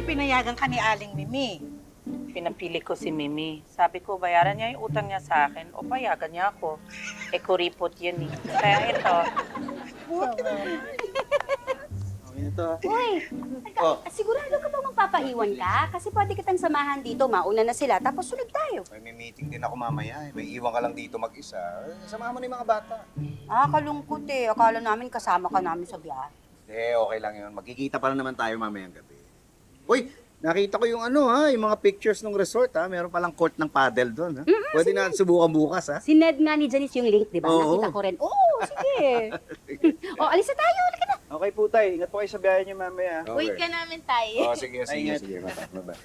buti pinayagan ka ni Aling Mimi. Pinapili ko si Mimi. Sabi ko, bayaran niya yung utang niya sa akin o payagan niya ako. Kuripot yun eh. Kaya ito, Okay na to, ha? Uy, Oh. sigurado ka bang magpapaiwan ka? Kasi pwede kitang samahan dito. Mauna na sila, tapos sunod tayo. May meeting din ako mamaya. May iwan ka lang dito mag-isa. Samahan mo na yung mga bata. Kalungkot eh. Akala namin kasama ka namin sa biyahe. Okay lang yun. Magkikita pa lang naman tayo mamayang gabi. Uy, nakita ko yung yung mga pictures ng resort, ha? Meron palang court ng paddle doon, ha? Pwede na subukan bukas, ha? Sined nga ni Janice yung link, di ba? Oo. Nakita ko rin. Oo, sige. Alis na tayo. Halika na. Okay po, Tay. Ingat po kayo sa biyahe niyo mamaya. Wait ka namin tayo. Sige. Ingat. Bye-bye.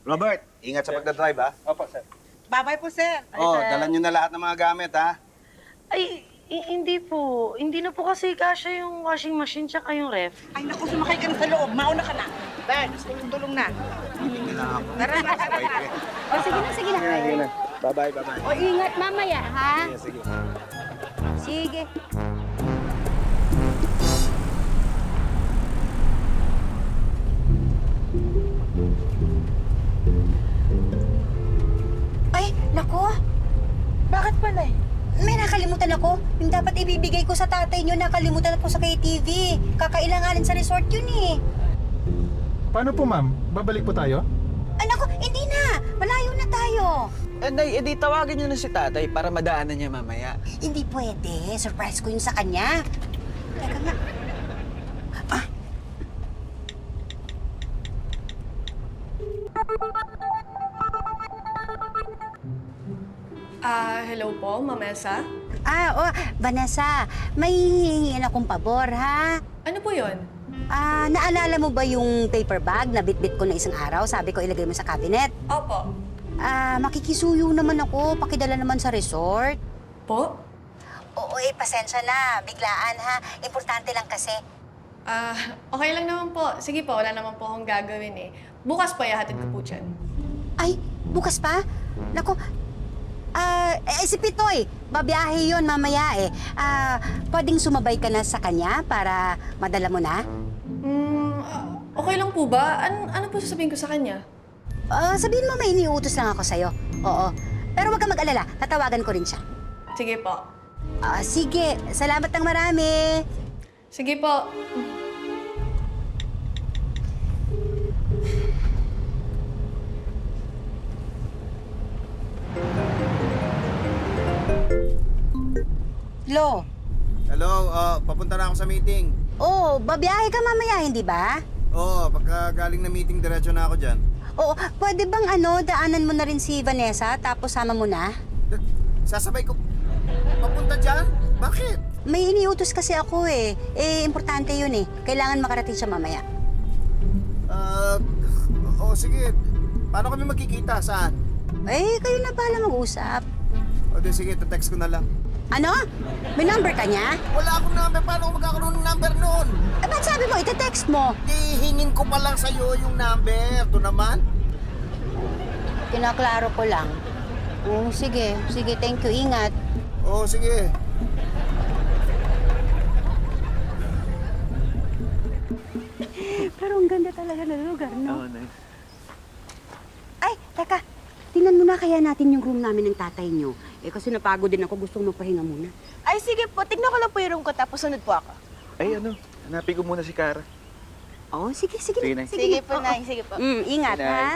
Robert, ingat sa pagdadrive, ha? Opo, sir. Bye-bye po, sir. Dala nyo na lahat ng mga gamit, ha? ay, hindi po. Hindi na po kasi kasya yung washing machine tsaka yung ref. Ay, naku, sumakay ka na sa loob. Mauna ka na. Dad, tulong-tulong na. Tara na, tara na. Sige na, sige na. Sige na. Bye-bye. Ingat mamaya, ha? Sige. Sige. Ay, nako. Bakit pa na May nakalimutan ako. Yung dapat ibibigay ko sa tatay niyo, nakalimutan ko sa KTV. Kakailanganin sa resort yun eh. Paano po, ma'am? Babalik po tayo? Ay, nako, hindi na. Malayo na tayo. Nay, edi tawagan niyo na si tatay para madaanan niya mamaya. Hindi pwede. Surprise ko yun sa kanya. Teka nga. Hello po, Mamesa. Vanessa, may hihingin akong pabor, ha? Ano po yon? Naalala mo ba yung paper bag na bitbit ko na isang araw? Sabi ko ilagay mo sa cabinet. Opo. Makikisuyo naman ako. Pakidala naman sa resort. Po? Oo, pasensya na. Biglaan, ha? Importante lang kasi. Okay lang naman po. Sige po, wala naman po akong gagawin eh. Bukas po, ihahatid ko po dyan. Ay, bukas pa? Nako, si Pitoy, babiyahe yun mamaya eh. Pwedeng sumabay ka na sa kanya para madala mo na? Okay lang po ba? Ano po sasabihin ko sa kanya? Sabihin mo may iniutos lang ako sa'yo. Oo. Pero huwag kang mag-alala, tatawagan ko rin siya. Sige po. Sige, salamat ng marami. Sige po. Lo, Hello, papunta na ako sa meeting. babiyahe ka mamaya, hindi ba? Pagka galing na meeting, diretso na ako dyan. Pwede bang daanan mo na rin si Vanessa tapos sama mo na? Sasabay ko. Papunta dyan? Bakit? May iniutos kasi ako eh. Importante yun eh. Kailangan makarating siya mamaya. Sige. Paano kami magkikita? Saan? Kayo na bahala mag-usap. Sige, text ko na lang. Ano? May number ka niya? Wala akong number. Paano ako magkakaroon ng number noon? Ba't sabi mo, ite-text mo? Hingin ko pa lang sa'yo yung number. Ito naman. Kinaklaro ko lang. Sige. Sige, thank you. Ingat. Sige. Pero ang ganda talaga ng lugar, no? Oo, Nay. Ay, teka. Tingnan muna kaya natin yung room namin ng tatay niyo. Kasi napagod din ako. Gustong magpahinga muna. Ay, sige po. Tignan ko lang po yung room ko tapos sunod po ako. Ay, hanapin ko muna si Kara. Sige. Sige, Nay. Sige po, Nay. Sige po. Ingat, Nay. ha?